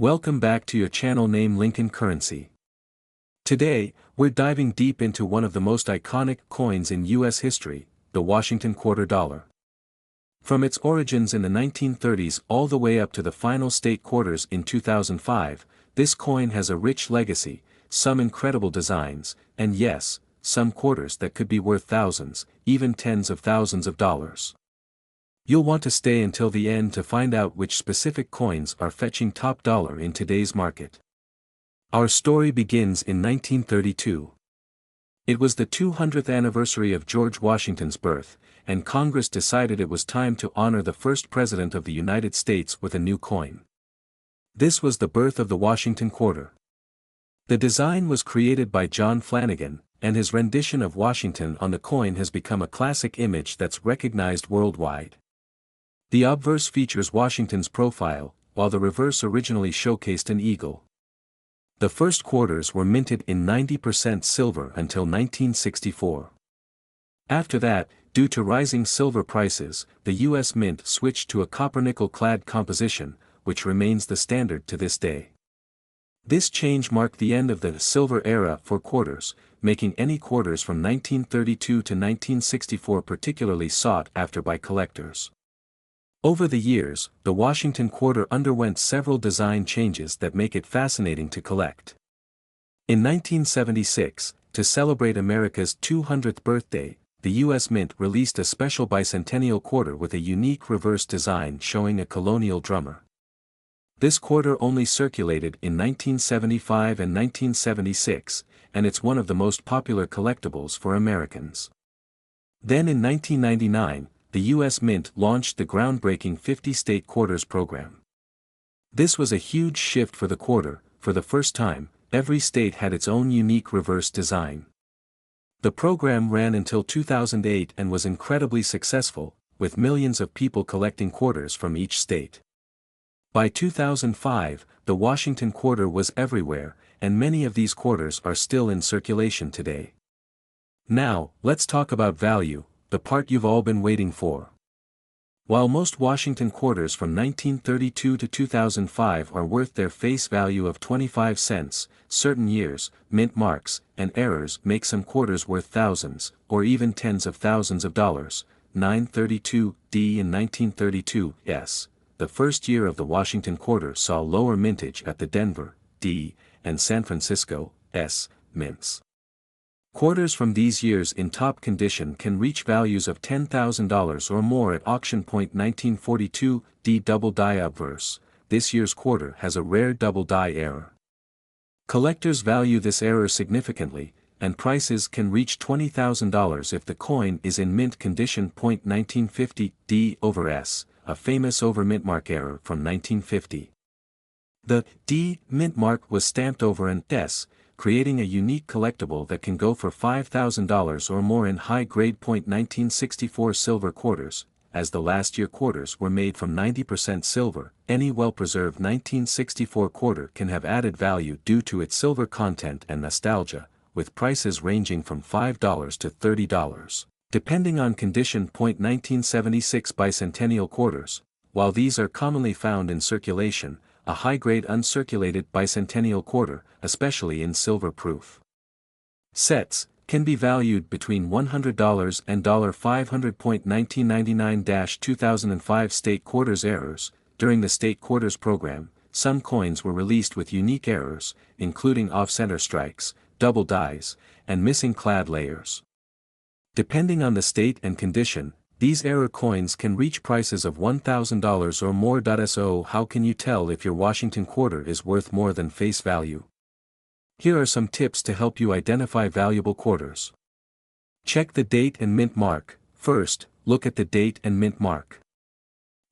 Welcome back to your channel named Lincoln Currency. Today, we're diving deep into one of the most iconic coins in U.S. history, the Washington quarter dollar. From its origins in the 1930s all the way up to the final state quarters in 2005, this coin has a rich legacy, some incredible designs, and yes, some quarters that could be worth thousands, even tens of thousands of dollars. You'll want to stay until the end to find out which specific coins are fetching top dollar in today's market. Our story begins in 1932. It was the 200th anniversary of George Washington's birth, and Congress decided it was time to honor the first president of the United States with a new coin. This was the birth of the Washington quarter. The design was created by John Flanagan, and his rendition of Washington on the coin has become a classic image that's recognized worldwide. The obverse features Washington's profile, while the reverse originally showcased an eagle. The first quarters were minted in 90% silver until 1964. After that, due to rising silver prices, the U.S. Mint switched to a copper-nickel-clad composition, which remains the standard to this day. This change marked the end of the silver era for quarters, making any quarters from 1932 to 1964 particularly sought after by collectors. Over the years, the Washington quarter underwent several design changes that make it fascinating to collect. In 1976, to celebrate America's 200th birthday, the U.S. Mint released a special bicentennial quarter with a unique reverse design showing a colonial drummer. This quarter only circulated in 1975 and 1976, and it's one of the most popular collectibles for Americans. Then in 1999, the U.S. Mint launched the groundbreaking 50-state quarters program. This was a huge shift for the quarter. For the first time, every state had its own unique reverse design. The program ran until 2008 and was incredibly successful, with millions of people collecting quarters from each state. By 2005, the Washington quarter was everywhere, and many of these quarters are still in circulation today. Now, let's talk about value, the part you've all been waiting for. While most Washington quarters from 1932 to 2005 are worth their face value of 25 cents, certain years, mint marks, and errors make some quarters worth thousands, or even tens of thousands of dollars. 932D in 1932, the first year of the Washington quarter saw lower mintage at the Denver, D, and San Francisco, S, mints. Quarters from these years in top condition can reach values of $10,000 or more at auction. 1942, D double die obverse. This year's quarter has a rare double die error. Collectors value this error significantly, and prices can reach $20,000 if the coin is in mint condition. 1950, D over S, a famous over mint mark error from 1950. The D mint mark was stamped over an S, creating a unique collectible that can go for $5,000 or more in high-grade. 1964 silver quarters, as the last year quarters were made from 90% silver, any well-preserved 1964 quarter can have added value due to its silver content and nostalgia, with prices ranging from $5 to $30, depending on condition. 1976 bicentennial quarters, while these are commonly found in circulation, a high-grade uncirculated bicentennial quarter, especially in silver-proof sets, can be valued between $100 and $500. 1999-2005 state quarters errors. During the state quarters program, some coins were released with unique errors, including off-center strikes, double dies, and missing clad layers. Depending on the state and condition, these error coins can reach prices of $1,000 or more. So how can you tell if your Washington quarter is worth more than face value? Here are some tips to help you identify valuable quarters. Check the date and mint mark. First, look at the date and mint mark.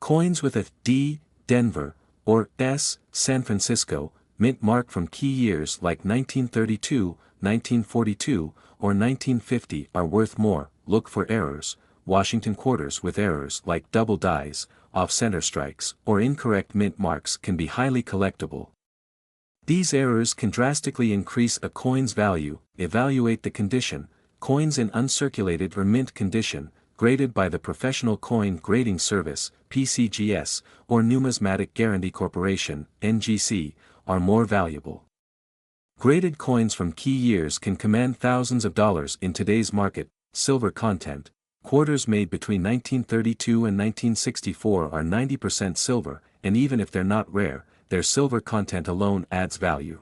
Coins with a D, Denver, or S, San Francisco, mint mark from key years like 1932, 1942, or 1950 are worth more. Look for errors. Washington quarters with errors like double dies, off-center strikes, or incorrect mint marks can be highly collectible. These errors can drastically increase a coin's value. Evaluate the condition. Coins in uncirculated or mint condition, graded by the Professional Coin Grading Service, PCGS, or Numismatic Guarantee Corporation, NGC, are more valuable. Graded coins from key years can command thousands of dollars in today's market. Silver content. Quarters made between 1932 and 1964 are 90% silver, and even if they're not rare, their silver content alone adds value.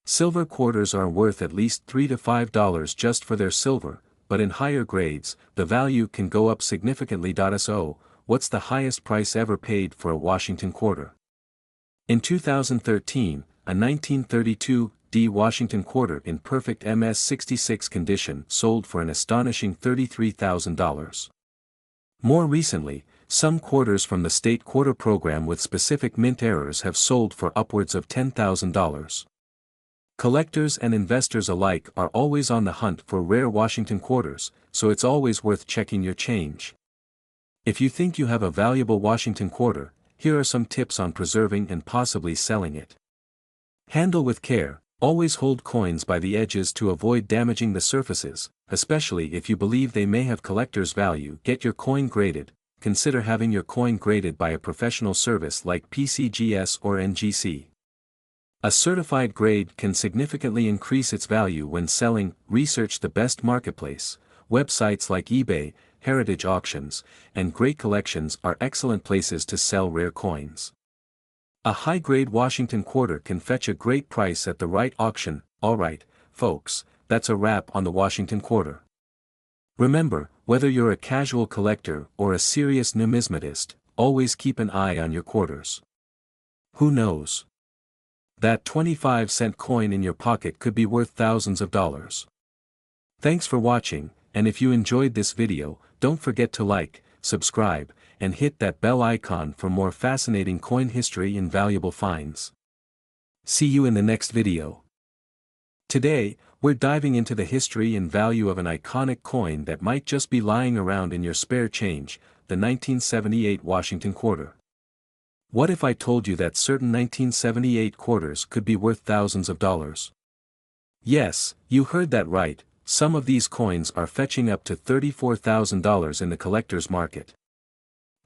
Silver quarters are worth at least $3 to $5 just for their silver, but in higher grades, the value can go up significantly. So, what's the highest price ever paid for a Washington quarter? In 2013, a 1932 Washington quarter in perfect MS-66 condition sold for an astonishing $33,000. More recently, some quarters from the state quarter program with specific mint errors have sold for upwards of $10,000. Collectors and investors alike are always on the hunt for rare Washington quarters, so it's always worth checking your change. If you think you have a valuable Washington quarter, here are some tips on preserving and possibly selling it. Handle with care. Always hold coins by the edges to avoid damaging the surfaces, especially if you believe they may have collector's value. Get your coin graded. Consider having your coin graded by a professional service like PCGS or NGC. A certified grade can significantly increase its value when selling. Research the best marketplace. Websites like eBay, heritage auctions, and great collections are excellent places to sell rare coins. A high-grade Washington quarter can fetch a great price at the right auction. Alright, folks, that's a wrap on the Washington quarter. Remember, whether you're a casual collector or a serious numismatist, always keep an eye on your quarters. Who knows? That 25-cent coin in your pocket could be worth thousands of dollars. Thanks for watching, and if you enjoyed this video, don't forget to like, subscribe, and hit that bell icon for more fascinating coin history and valuable finds. See you in the next video. Today, we're diving into the history and value of an iconic coin that might just be lying around in your spare change, the 1978 Washington quarter. What if I told you that certain 1978 quarters could be worth thousands of dollars? Yes, you heard that right, some of these coins are fetching up to $34,000 in the collector's market.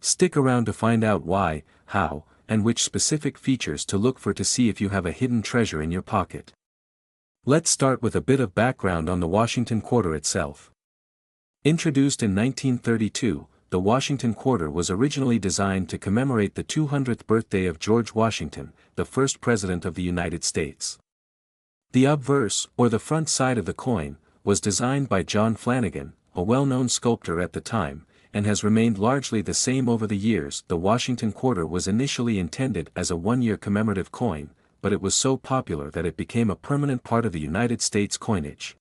Stick around to find out why, how, and which specific features to look for to see if you have a hidden treasure in your pocket. Let's start with a bit of background on the Washington quarter itself. Introduced in 1932, the Washington quarter was originally designed to commemorate the 200th birthday of George Washington, the first president of the United States. The obverse, or the front side of the coin, was designed by John Flanagan, a well-known sculptor at the time, and has remained largely the same over the years. The Washington quarter was initially intended as a one-year commemorative coin, but it was so popular that it became a permanent part of the United States coinage.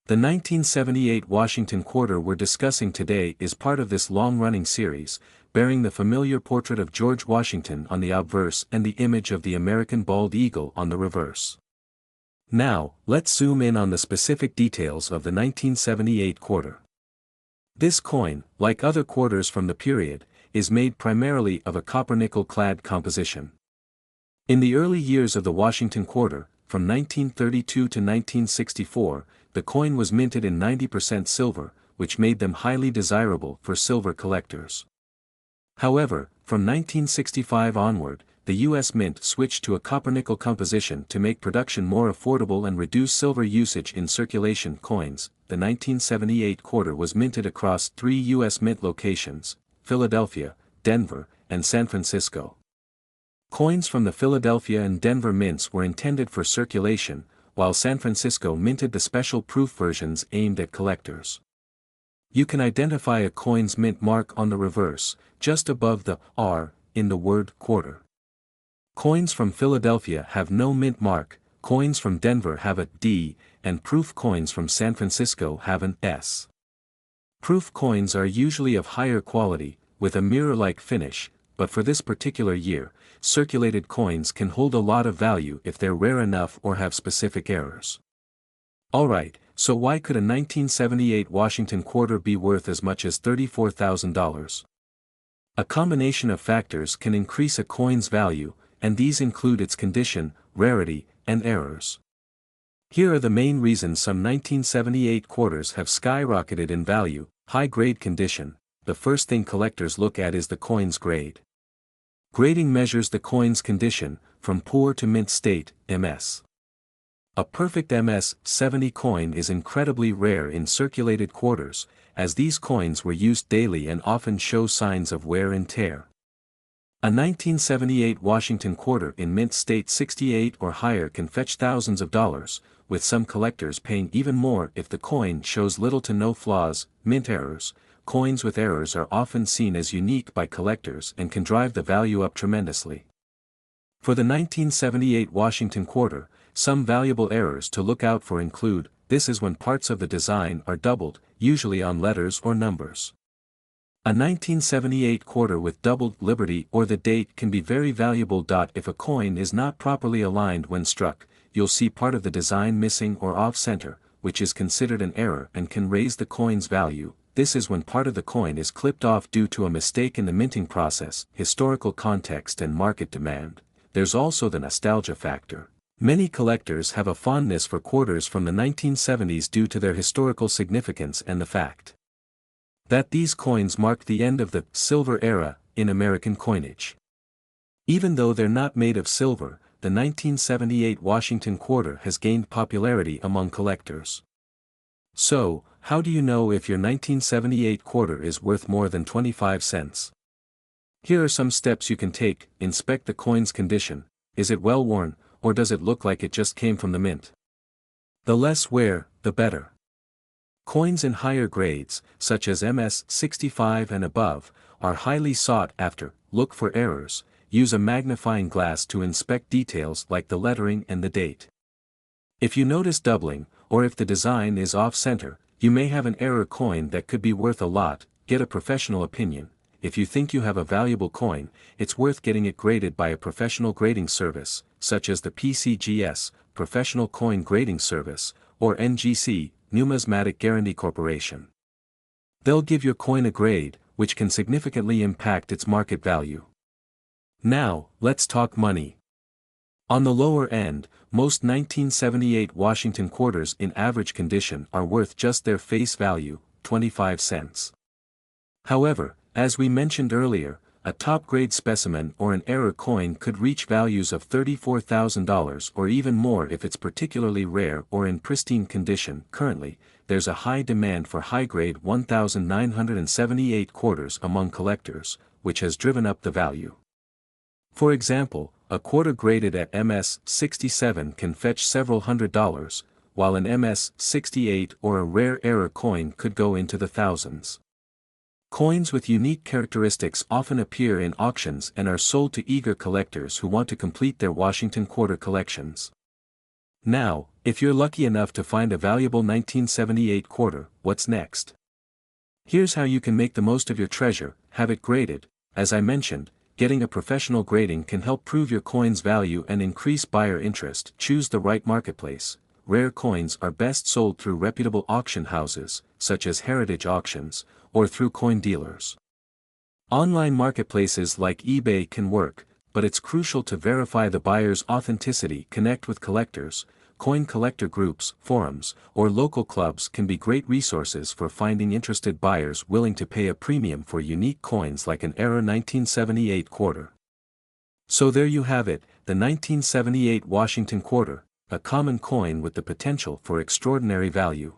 The 1978 Washington quarter we're discussing today is part of this long-running series, bearing the familiar portrait of George Washington on the obverse and the image of the American bald eagle on the reverse. Now, let's zoom in on the specific details of the 1978 quarter. This coin, like other quarters from the period, is made primarily of a copper-nickel-clad composition. In the early years of the Washington quarter, from 1932 to 1964, the coin was minted in 90% silver, which made them highly desirable for silver collectors. However, from 1965 onward, the U.S. Mint switched to a copper-nickel composition to make production more affordable and reduce silver usage in circulation. Coins. The 1978 quarter was minted across 3 U.S. Mint locations: Philadelphia, Denver, and San Francisco. Coins from the Philadelphia and Denver mints were intended for circulation, while San Francisco minted the special proof versions aimed at collectors. You can identify a coin's mint mark on the reverse, just above the R in the word quarter. Coins from Philadelphia have no mint mark, coins from Denver have a D, and proof coins from San Francisco have an S. Proof coins are usually of higher quality, with a mirror-like finish, but for this particular year, circulated coins can hold a lot of value if they're rare enough or have specific errors. Alright, so why could a 1978 Washington quarter be worth as much as $34,000? A combination of factors can increase a coin's value, and these include its condition, rarity, and errors. Here are the main reasons some 1978 quarters have skyrocketed in value. High-grade condition. The first thing collectors look at is the coin's grade. Grading measures the coin's condition, from poor to mint state, MS. A perfect MS-70 coin is incredibly rare in circulated quarters, as these coins were used daily and often show signs of wear and tear. A 1978 Washington quarter in mint state 68 or higher can fetch thousands of dollars, with some collectors paying even more if the coin shows little to no flaws. Mint errors. Coins with errors are often seen as unique by collectors and can drive the value up tremendously. For the 1978 Washington quarter, some valuable errors to look out for include: this is when parts of the design are doubled, usually on letters or numbers. A 1978 quarter with doubled Liberty or the date can be very valuable. If a coin is not properly aligned when struck, you'll see part of the design missing or off-center, which is considered an error and can raise the coin's value. This is when part of the coin is clipped off due to a mistake in the minting process, historical context and market demand. There's also the nostalgia factor. Many collectors have a fondness for quarters from the 1970s due to their historical significance and the fact that these coins marked the end of the silver era in American coinage. Even though they're not made of silver, the 1978 Washington quarter has gained popularity among collectors. So, how do you know if your 1978 quarter is worth more than 25 cents? Here are some steps you can take. Inspect the coin's condition. Is it well worn, or does it look like it just came from the mint? The less wear, the better. Coins in higher grades, such as MS-65 and above, are highly sought after. Look for errors. Use a magnifying glass to inspect details like the lettering and the date. If you notice doubling, or if the design is off-center, you may have an error coin that could be worth a lot. Get a professional opinion. If you think you have a valuable coin, it's worth getting it graded by a professional grading service, such as the PCGS, Professional Coin Grading Service, or NGC, Numismatic Guarantee Corporation. They'll give your coin a grade, which can significantly impact its market value. Now, let's talk money. On the lower end, most 1978 Washington quarters in average condition are worth just their face value, 25 cents. However, as we mentioned earlier, a top-grade specimen or an error coin could reach values of $34,000 or even more if it's particularly rare or in pristine condition. Currently, there's a high demand for high-grade 1978 quarters among collectors, which has driven up the value. For example, a quarter graded at MS-67 can fetch several $100s, while an MS-68 or a rare error coin could go into the thousands. Coins with unique characteristics often appear in auctions and are sold to eager collectors who want to complete their Washington quarter collections. Now, if you're lucky enough to find a valuable 1978 quarter, what's next? Here's how you can make the most of your treasure. Have it graded. As I mentioned, getting a professional grading can help prove your coin's value and increase buyer interest. Choose the right marketplace. Rare coins are best sold through reputable auction houses, such as Heritage Auctions, or through coin dealers. Online marketplaces like eBay can work, but it's crucial to verify the buyer's authenticity. Connect with collectors. Coin collector groups, forums, or local clubs can be great resources for finding interested buyers willing to pay a premium for unique coins like an error 1978 quarter. So there you have it, the 1978 Washington quarter, a common coin with the potential for extraordinary value.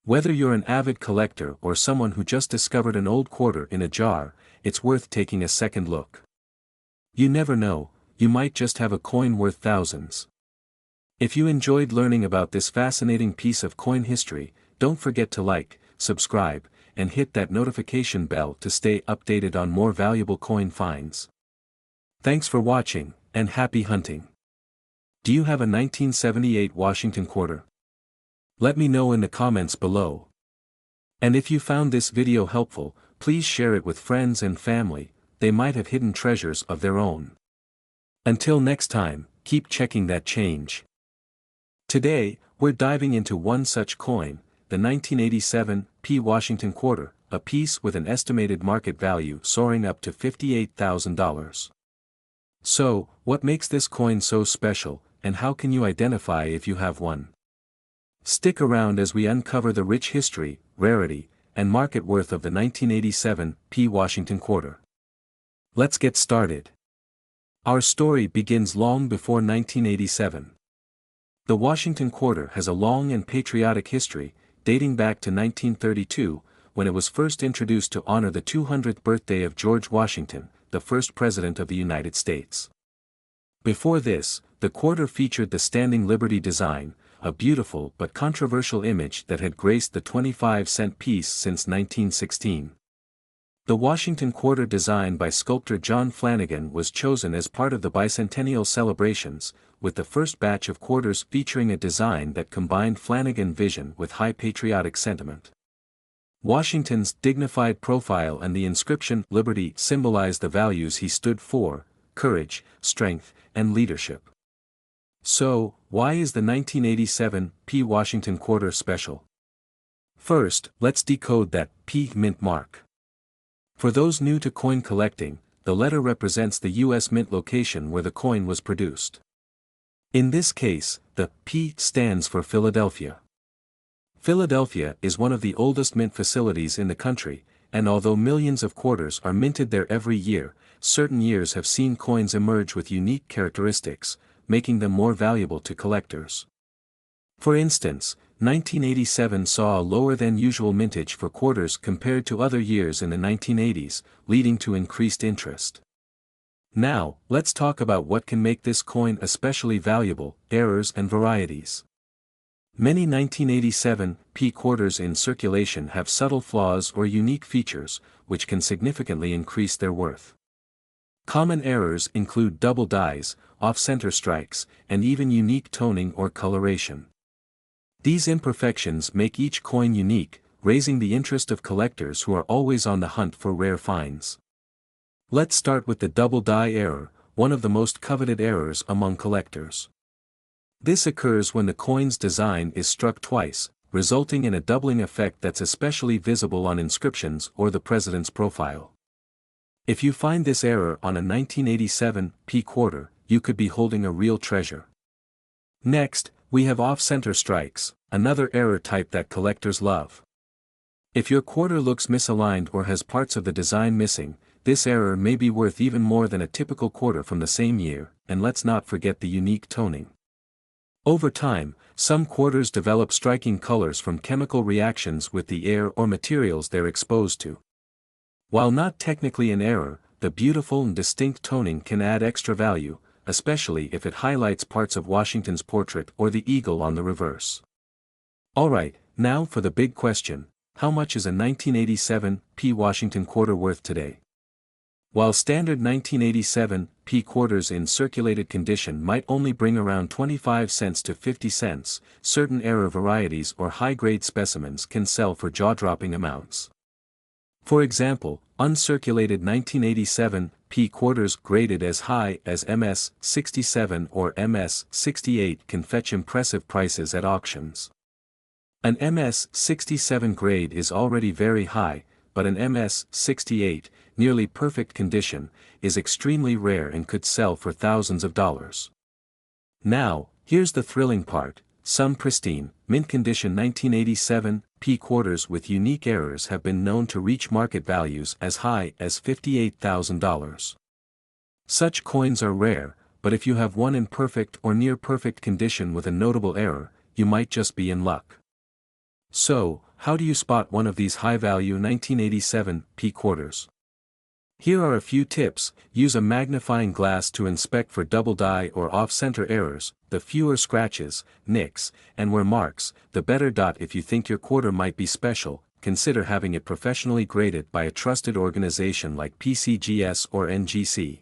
Whether you're an avid collector or someone who just discovered an old quarter in a jar, it's worth taking a second look. You never know, you might just have a coin worth thousands. If you enjoyed learning about this fascinating piece of coin history, don't forget to like, subscribe, and hit that notification bell to stay updated on more valuable coin finds. Thanks for watching, and happy hunting. Do you have a 1978 Washington quarter? Let me know in the comments below. And if you found this video helpful, please share it with friends and family. They might have hidden treasures of their own. Until next time, keep checking that change. Today, we're diving into one such coin, the 1987 P Washington quarter, a piece with an estimated market value soaring up to $58,000. So, what makes this coin so special, and how can you identify if you have one? Stick around as we uncover the rich history, rarity, and market worth of the 1987 P. Washington quarter. Let's get started. Our story begins long before 1987. The Washington quarter has a long and patriotic history, dating back to 1932, when it was first introduced to honor the 200th birthday of George Washington, the first President of the United States. Before this, the quarter featured the Standing Liberty design, a beautiful but controversial image that had graced the 25-cent piece since 1916. The Washington quarter design by sculptor John Flanagan was chosen as part of the bicentennial celebrations, with the first batch of quarters featuring a design that combined Flanagan vision with high patriotic sentiment. Washington's dignified profile and the inscription "Liberty" symbolized the values he stood for: courage, strength, and leadership. So, why is the 1987 P. Washington quarter special? First, let's decode that P mint mark. For those new to coin collecting, the letter represents the U.S. Mint location where the coin was produced. In this case, the P stands for Philadelphia. Philadelphia is one of the oldest mint facilities in the country, and although millions of quarters are minted there every year, certain years have seen coins emerge with unique characteristics, making them more valuable to collectors. For instance, 1987 saw a lower than usual mintage for quarters compared to other years in the 1980s, leading to increased interest. Now, let's talk about what can make this coin especially valuable: errors and varieties. Many 1987 P quarters in circulation have subtle flaws or unique features, which can significantly increase their worth. Common errors include double dies, off-center strikes, and even unique toning or coloration. These imperfections make each coin unique, raising the interest of collectors who are always on the hunt for rare finds. Let's start with the double die error, one of the most coveted errors among collectors. This occurs when the coin's design is struck twice, resulting in a doubling effect that's especially visible on inscriptions or the president's profile. If you find this error on a 1987 P quarter, you could be holding a real treasure. Next, we have off-center strikes, another error type that collectors love. If your quarter looks misaligned or has parts of the design missing, this error may be worth even more than a typical quarter from the same year, and let's not forget the unique toning. Over time, some quarters develop striking colors from chemical reactions with the air or materials they're exposed to. While not technically an error, the beautiful and distinct toning can add extra value, especially if it highlights parts of Washington's portrait or the eagle on the reverse. Alright, now for the big question: how much is a 1987 P. Washington quarter worth today? While standard 1987 P quarters in circulated condition might only bring around 25 cents to 50 cents, certain error varieties or high-grade specimens can sell for jaw-dropping amounts. For example, uncirculated 1987 P quarters graded as high as MS 67 or MS 68 can fetch impressive prices at auctions. An MS 67 grade is already very high, but an MS 68, nearly perfect condition, is extremely rare and could sell for thousands of dollars. Now, here's the thrilling part: some pristine, mint condition 1987 P quarters with unique errors have been known to reach market values as high as $58,000. Such coins are rare, but if you have one in perfect or near perfect condition with a notable error, you might just be in luck. So, how do you spot one of these high-value 1987 P quarters? Here are a few tips: use a magnifying glass to inspect for double die or off-center errors. The fewer scratches, nicks, and wear marks, the better. If you think your quarter might be special, consider having it professionally graded by a trusted organization like PCGS or NGC.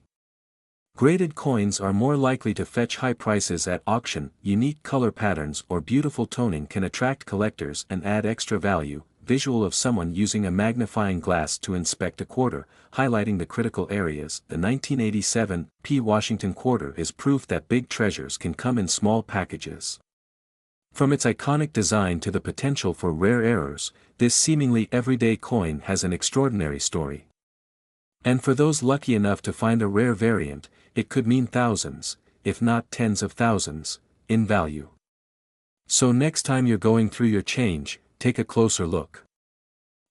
Graded coins are more likely to fetch high prices at auction. Unique color patterns or beautiful toning can attract collectors and add extra value. Visual of someone using a magnifying glass to inspect a quarter, highlighting the critical areas. The 1987 P. Washington quarter is proof that big treasures can come in small packages. From its iconic design to the potential for rare errors, this seemingly everyday coin has an extraordinary story. And for those lucky enough to find a rare variant, it could mean thousands, if not tens of thousands, in value. So next time you're going through your change, take a closer look.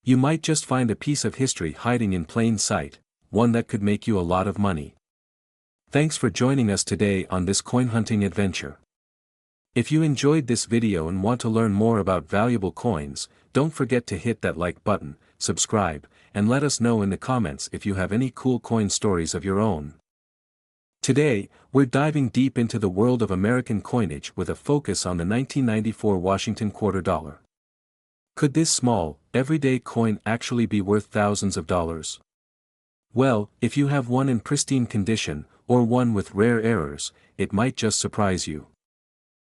You might just find a piece of history hiding in plain sight, one that could make you a lot of money. Thanks for joining us today on this coin hunting adventure. If you enjoyed this video and want to learn more about valuable coins, don't forget to hit that like button, subscribe, and let us know in the comments if you have any cool coin stories of your own. Today, we're diving deep into the world of American coinage with a focus on the 1994 Washington quarter dollar. Could this small, everyday coin actually be worth thousands of dollars? Well, if you have one in pristine condition, or one with rare errors, it might just surprise you.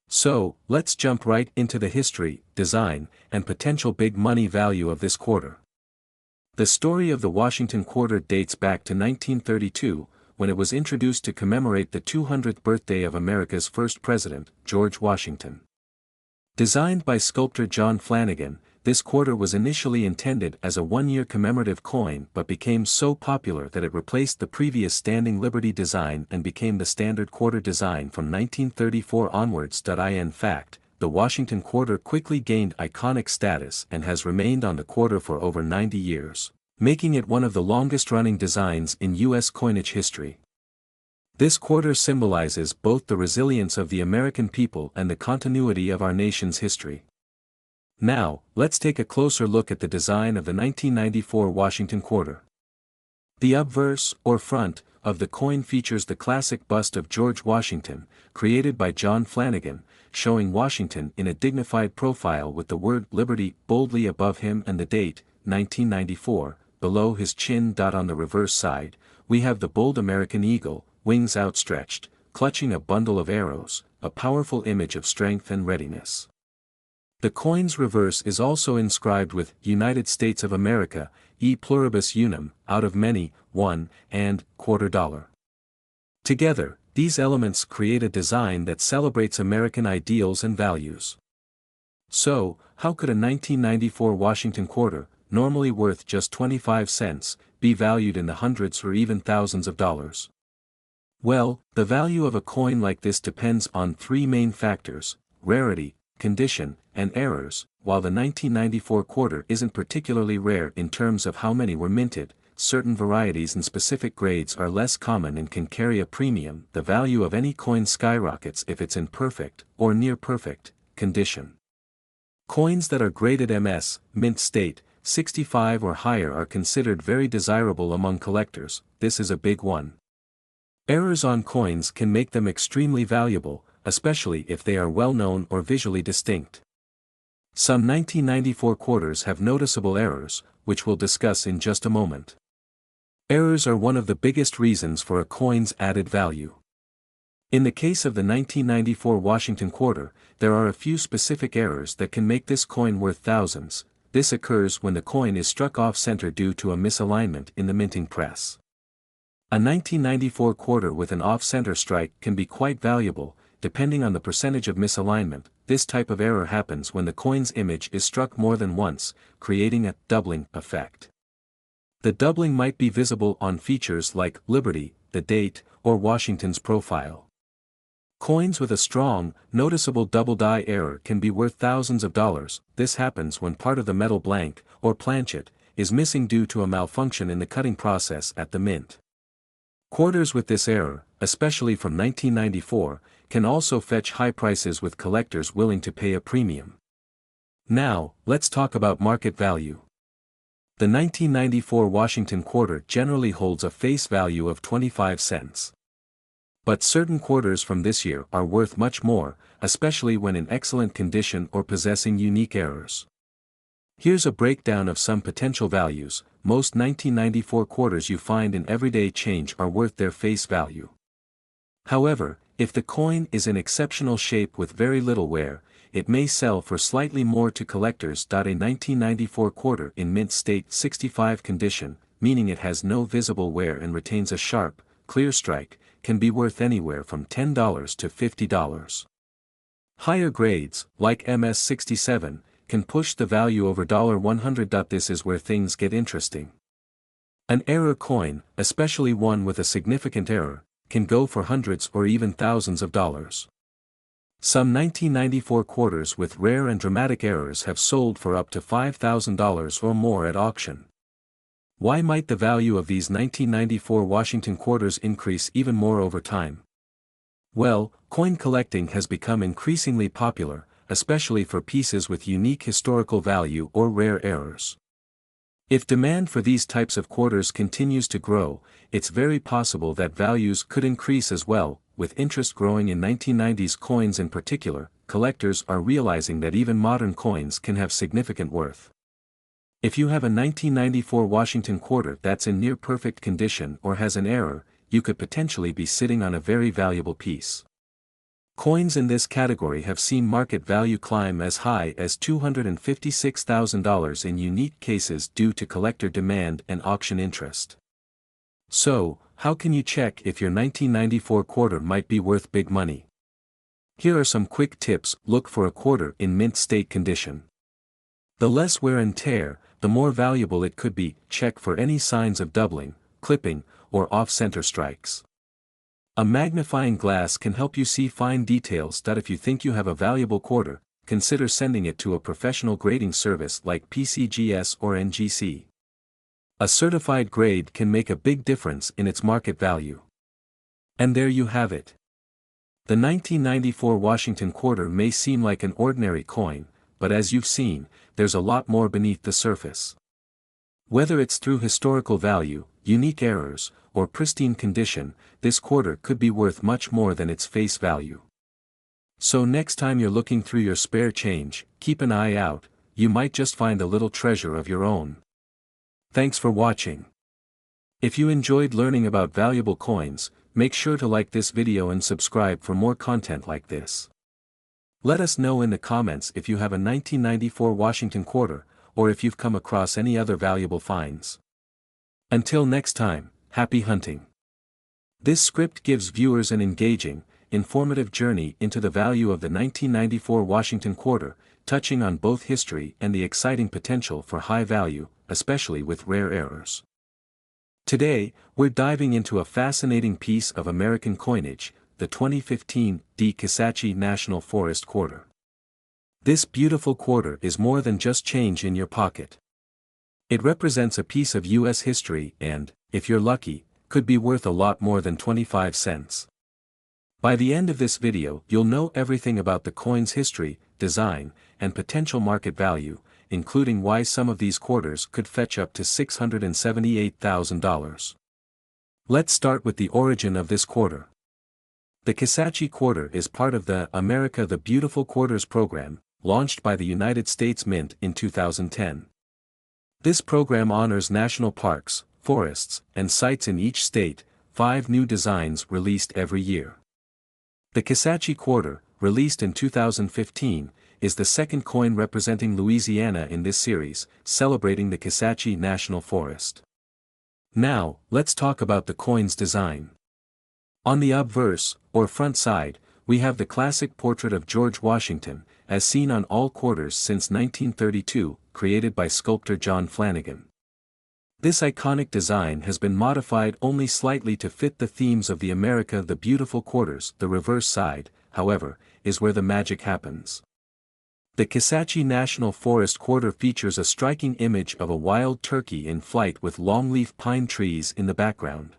So, let's jump right into the history, design, and potential big money value of this quarter. The story of the Washington quarter dates back to 1932, when it was introduced to commemorate the 200th birthday of America's first president, George Washington. Designed by sculptor John Flanagan, this quarter was initially intended as a one-year commemorative coin but became so popular that it replaced the previous Standing Liberty design and became the standard quarter design from 1934 onwards. In fact, the Washington quarter quickly gained iconic status and has remained on the quarter for over 90 years, making it one of the longest-running designs in U.S. coinage history. This quarter symbolizes both the resilience of the American people and the continuity of our nation's history. Now, let's take a closer look at the design of the 1994 Washington quarter. The obverse, or front, of the coin features the classic bust of George Washington, created by John Flanagan, showing Washington in a dignified profile with the word Liberty boldly above him and the date, 1994, below his chin. On the reverse side, we have the bold American eagle, wings outstretched, clutching a bundle of arrows, a powerful image of strength and readiness. The coin's reverse is also inscribed with United States of America, e pluribus unum, out of many, one, and quarter dollar. Together, these elements create a design that celebrates American ideals and values. So, how could a 1994 Washington quarter, normally worth just 25 cents, be valued in the hundreds or even thousands of dollars? Well, the value of a coin like this depends on three main factors: rarity, condition, and errors. While the 1994 quarter isn't particularly rare in terms of how many were minted, certain varieties and specific grades are less common and can carry a premium. The value of any coin skyrockets if it's in perfect, or near perfect, condition. Coins that are graded MS, mint state, 65 or higher are considered very desirable among collectors. This is a big one. Errors on coins can make them extremely valuable, especially if they are well-known or visually distinct. Some 1994 quarters have noticeable errors, which we'll discuss in just a moment. Errors are one of the biggest reasons for a coin's added value. In the case of the 1994 Washington quarter, there are a few specific errors that can make this coin worth thousands. This occurs when the coin is struck off-center due to a misalignment in the minting press. A 1994 quarter with an off-center strike can be quite valuable, depending on the percentage of misalignment. This type of error happens when the coin's image is struck more than once, creating a doubling effect. The doubling might be visible on features like Liberty, the date, or Washington's profile. Coins with a strong, noticeable double die error can be worth thousands of dollars. This happens when part of the metal blank, or planchet, is missing due to a malfunction in the cutting process at the mint. Quarters with this error, especially from 1994, can also fetch high prices with collectors willing to pay a premium. Now, let's talk about market value. The 1994 Washington quarter generally holds a face value of 25 cents. But certain quarters from this year are worth much more, especially when in excellent condition or possessing unique errors. Here's a breakdown of some potential values. Most 1994 quarters you find in everyday change are worth their face value. However, if the coin is in exceptional shape with very little wear, it may sell for slightly more to collectors. A 1994 quarter in mint state 65 condition, meaning it has no visible wear and retains a sharp, clear strike, can be worth anywhere from $10 to $50. Higher grades, like MS-67, can push the value over $100. This is where things get interesting. An error coin, especially one with a significant error, can go for hundreds or even thousands of dollars. Some 1994 quarters with rare and dramatic errors have sold for up to $5,000 or more at auction. Why might the value of these 1994 Washington quarters increase even more over time? Well, coin collecting has become increasingly popular, especially for pieces with unique historical value or rare errors. If demand for these types of quarters continues to grow, it's very possible that values could increase as well. With interest growing in 1990s coins in particular, collectors are realizing that even modern coins can have significant worth. If you have a 1994 Washington quarter that's in near-perfect condition or has an error, you could potentially be sitting on a very valuable piece. Coins in this category have seen market value climb as high as $256,000 in unique cases due to collector demand and auction interest. So, how can you check if your 1994 quarter might be worth big money? Here are some quick tips. Look for a quarter in mint state condition. The less wear and tear, the more valuable it could be. Check for any signs of doubling, clipping, or off-center strikes. A magnifying glass can help you see fine details. If you think you have a valuable quarter, consider sending it to a professional grading service like PCGS or NGC. A certified grade can make a big difference in its market value. And there you have it. The 1994 Washington quarter may seem like an ordinary coin, but as you've seen, there's a lot more beneath the surface. Whether it's through historical value, unique errors, or pristine condition, this quarter could be worth much more than its face value. So next time you're looking through your spare change, keep an eye out. You might just find a little treasure of your own. Thanks for watching. If you enjoyed learning about valuable coins, make sure to like this video and subscribe for more content like this. Let us know in the comments if you have a 1994 Washington quarter, or if you've come across any other valuable finds. Until next time, happy hunting. This script gives viewers an engaging, informative journey into the value of the 1994 Washington quarter, touching on both history and the exciting potential for high value, especially with rare errors. Today, we're diving into a fascinating piece of American coinage, the 2015 Kisatchie National Forest quarter. This beautiful quarter is more than just change in your pocket. It represents a piece of U.S. history and, if you're lucky, could be worth a lot more than 25 cents. By the end of this video, you'll know everything about the coin's history, design, and potential market value, including why some of these quarters could fetch up to $678,000. Let's start with the origin of this quarter. The Kisatchie quarter is part of the America the Beautiful Quarters program, launched by the United States Mint in 2010. This program honors national parks, forests, and sites in each state. 5 new designs released every year. The Kisatchie quarter, released in 2015, is the second coin representing Louisiana in this series, celebrating the Kisatchie National Forest. Now, let's talk about the coin's design. On the obverse, or front side, we have the classic portrait of George Washington, as seen on all quarters since 1932, created by sculptor John Flanagan. This iconic design has been modified only slightly to fit the themes of the America the Beautiful quarters. The reverse side, however, is where the magic happens. The Kisatchie National Forest quarter features a striking image of a wild turkey in flight with longleaf pine trees in the background.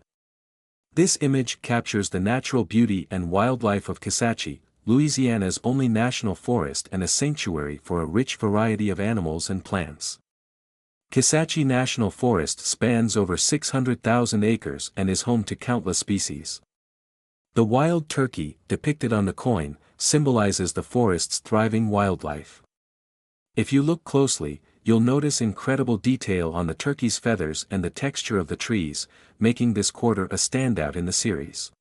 This image captures the natural beauty and wildlife of Kisatchie, Louisiana's only national forest and a sanctuary for a rich variety of animals and plants. Kisatchie National Forest spans over 600,000 acres and is home to countless species. The wild turkey, depicted on the coin, symbolizes the forest's thriving wildlife. If you look closely, you'll notice incredible detail on the turkey's feathers and the texture of the trees, making this quarter a standout in the series.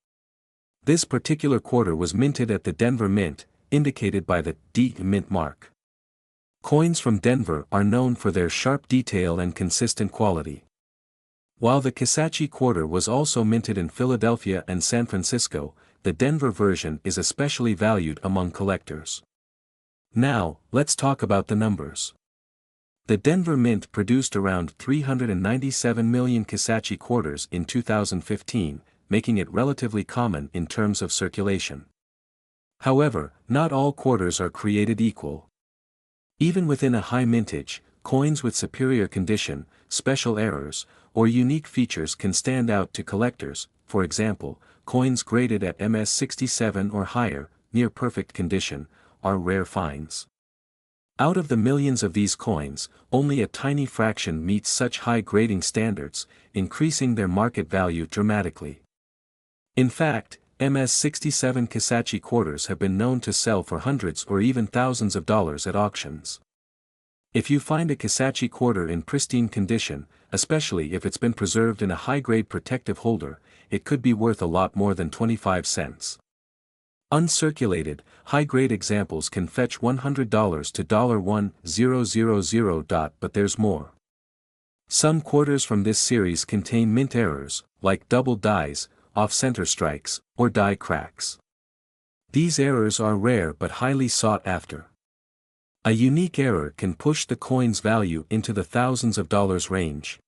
This particular quarter was minted at the Denver Mint, indicated by the D Mint mark. Coins from Denver are known for their sharp detail and consistent quality. While the Kisatchie quarter was also minted in Philadelphia and San Francisco, the Denver version is especially valued among collectors. Now, let's talk about the numbers. The Denver Mint produced around 397 million Kisatchie quarters in 2015, making it relatively common in terms of circulation. However, not all quarters are created equal. Even within a high mintage, coins with superior condition, special errors, or unique features can stand out to collectors. For example, coins graded at MS67 or higher, near perfect condition, are rare finds. Out of the millions of these coins, only a tiny fraction meets such high grading standards, increasing their market value dramatically. In fact, MS67 Kisachi quarters have been known to sell for hundreds or even thousands of dollars at auctions. If you find a Kisachi quarter in pristine condition, especially if it's been preserved in a high-grade protective holder, it could be worth a lot more than 25 cents. Uncirculated, high-grade examples can fetch $100 to $1,000. But there's more. Some quarters from this series contain mint errors, like double dies, off-center strikes, or die cracks. These errors are rare but highly sought after. A unique error can push the coin's value into the thousands of dollars range.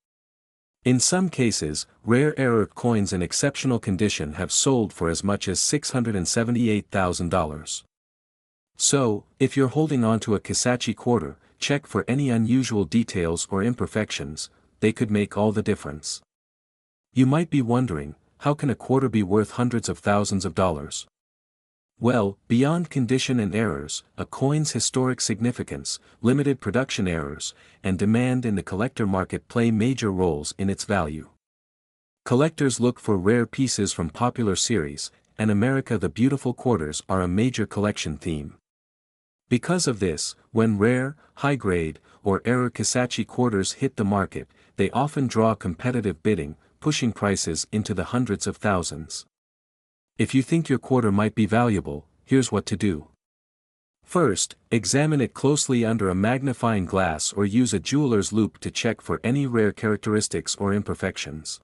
In some cases, rare error coins in exceptional condition have sold for as much as $678,000. So, if you're holding on to a Kisachi quarter, check for any unusual details or imperfections. They could make all the difference. You might be wondering, how can a quarter be worth hundreds of thousands of dollars? Well, beyond condition and errors, a coin's historic significance, limited production errors, and demand in the collector market play major roles in its value. Collectors look for rare pieces from popular series, and America the Beautiful quarters are a major collection theme. Because of this, when rare, high-grade, or error Kisachi quarters hit the market, they often draw competitive bidding, pushing prices into the hundreds of thousands. If you think your quarter might be valuable, here's what to do. First, examine it closely under a magnifying glass or use a jeweler's loupe to check for any rare characteristics or imperfections.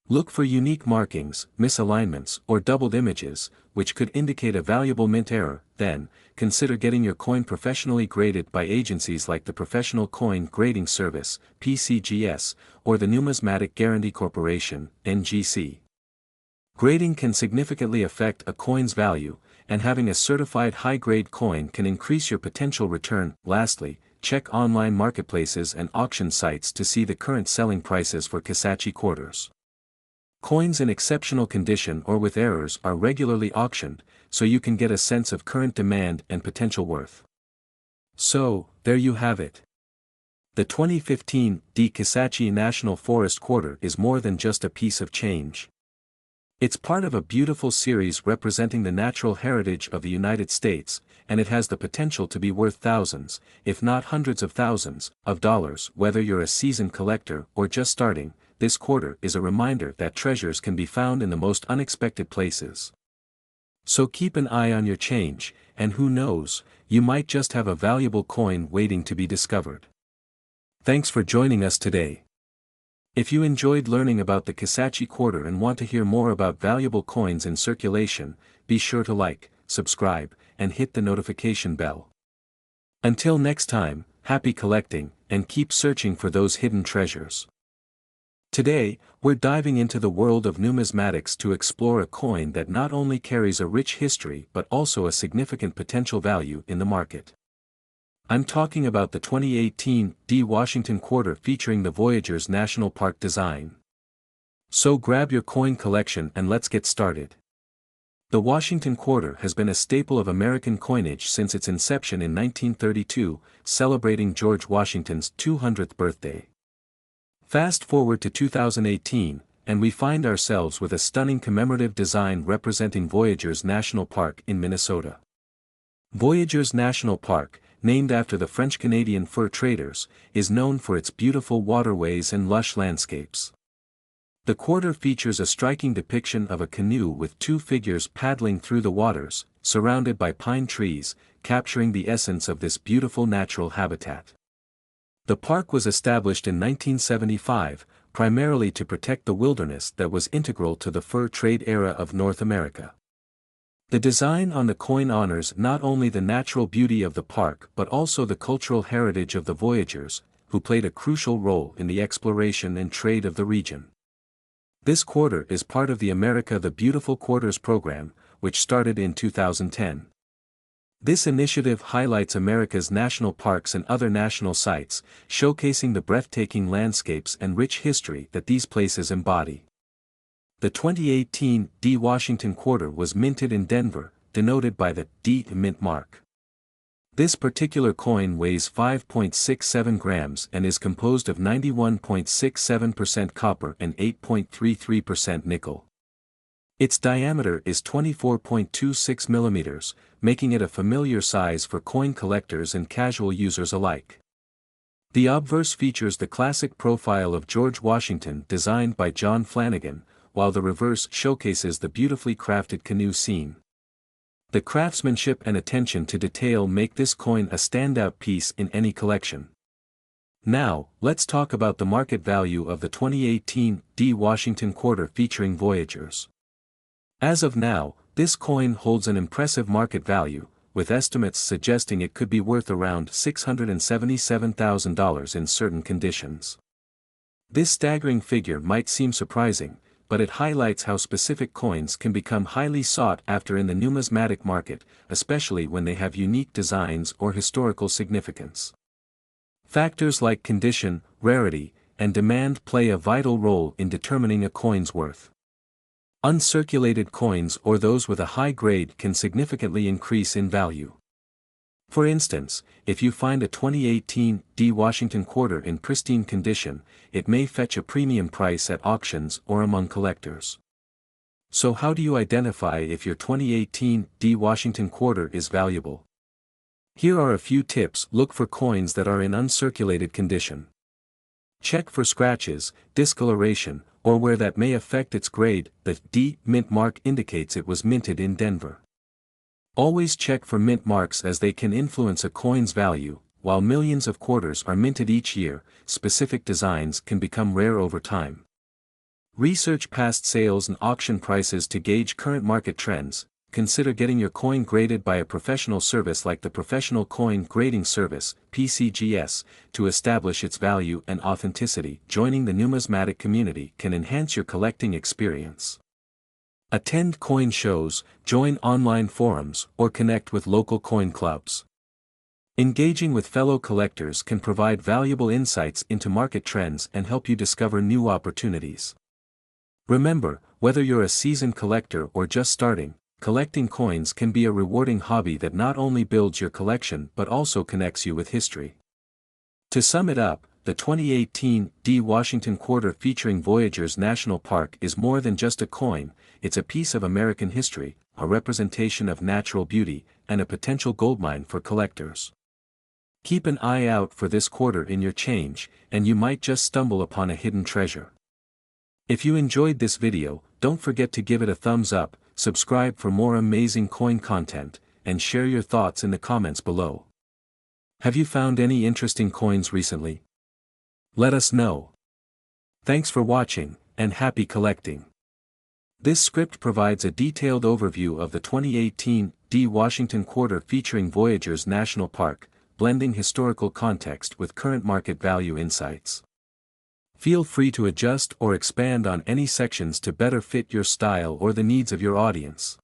Look for unique markings, misalignments, or doubled images, which could indicate a valuable mint error. Then, consider getting your coin professionally graded by agencies like the Professional Coin Grading Service, PCGS, or the Numismatic Guarantee Corporation, NGC. Grading can significantly affect a coin's value, and having a certified high-grade coin can increase your potential return. Lastly, check online marketplaces and auction sites to see the current selling prices for Kisachi quarters. Coins in exceptional condition or with errors are regularly auctioned, so you can get a sense of current demand and potential worth. So, there you have it. The 2015 Kisachi National Forest quarter is more than just a piece of change. It's part of a beautiful series representing the natural heritage of the United States, and it has the potential to be worth thousands, if not hundreds of thousands, of dollars. Whether you're a seasoned collector or just starting, this quarter is a reminder that treasures can be found in the most unexpected places. So keep an eye on your change, and who knows, you might just have a valuable coin waiting to be discovered. Thanks for joining us today. If you enjoyed learning about the Kisachi quarter and want to hear more about valuable coins in circulation, be sure to like, subscribe, and hit the notification bell. Until next time, happy collecting, and keep searching for those hidden treasures. Today, we're diving into the world of numismatics to explore a coin that not only carries a rich history but also a significant potential value in the market. I'm talking about the 2018 Washington quarter featuring the Voyageurs National Park design. So grab your coin collection and let's get started. The Washington quarter has been a staple of American coinage since its inception in 1932, celebrating George Washington's 200th birthday. Fast forward to 2018, and we find ourselves with a stunning commemorative design representing Voyageurs National Park in Minnesota. Voyageurs National Park, named after the French-Canadian fur traders, is known for its beautiful waterways and lush landscapes. The quarter features a striking depiction of a canoe with two figures paddling through the waters, surrounded by pine trees, capturing the essence of this beautiful natural habitat. The park was established in 1975, primarily to protect the wilderness that was integral to the fur trade era of North America. The design on the coin honors not only the natural beauty of the park but also the cultural heritage of the voyageurs, who played a crucial role in the exploration and trade of the region. This quarter is part of the America the Beautiful Quarters program, which started in 2010. This initiative highlights America's national parks and other national sites, showcasing the breathtaking landscapes and rich history that these places embody. The 2018 D Washington quarter was minted in Denver, denoted by the D mint mark. This particular coin weighs 5.67 grams and is composed of 91.67% copper and 8.33% nickel. Its diameter is 24.26 millimeters, making it a familiar size for coin collectors and casual users alike. The obverse features the classic profile of George Washington designed by John Flanagan, while the reverse showcases the beautifully crafted canoe scene. The craftsmanship and attention to detail make this coin a standout piece in any collection. Now, let's talk about the market value of the 2018 D Washington quarter featuring Voyagers. As of now, this coin holds an impressive market value, with estimates suggesting it could be worth around $677,000 in certain conditions. This staggering figure might seem surprising, but it highlights how specific coins can become highly sought after in the numismatic market, especially when they have unique designs or historical significance. Factors like condition, rarity, and demand play a vital role in determining a coin's worth. Uncirculated coins or those with a high grade can significantly increase in value. For instance, if you find a 2018 D Washington quarter in pristine condition, it may fetch a premium price at auctions or among collectors. So how do you identify if your 2018 D Washington quarter is valuable? Here are a few tips. Look for coins that are in uncirculated condition. Check for scratches, discoloration, or where that may affect its grade. The D mint mark indicates it was minted in Denver. Always check for mint marks as they can influence a coin's value. While millions of quarters are minted each year, specific designs can become rare over time. Research past sales and auction prices to gauge current market trends. Consider getting your coin graded by a professional service like the Professional Coin Grading Service, PCGS, to establish its value and authenticity. Joining the numismatic community can enhance your collecting experience. Attend coin shows, join online forums, or connect with local coin clubs. Engaging with fellow collectors can provide valuable insights into market trends and help you discover new opportunities. Remember, whether you're a seasoned collector or just starting, collecting coins can be a rewarding hobby that not only builds your collection but also connects you with history. To sum it up, the 2018 D Washington quarter featuring Voyagers National Park is more than just a coin. It's a piece of American history, a representation of natural beauty, and a potential goldmine for collectors. Keep an eye out for this quarter in your change, and you might just stumble upon a hidden treasure. If you enjoyed this video, don't forget to give it a thumbs up, subscribe for more amazing coin content, and share your thoughts in the comments below. Have you found any interesting coins recently? Let us know. Thanks for watching, and happy collecting. This script provides a detailed overview of the 2018 D Washington quarter featuring Voyagers National Park, blending historical context with current market value insights. Feel free to adjust or expand on any sections to better fit your style or the needs of your audience.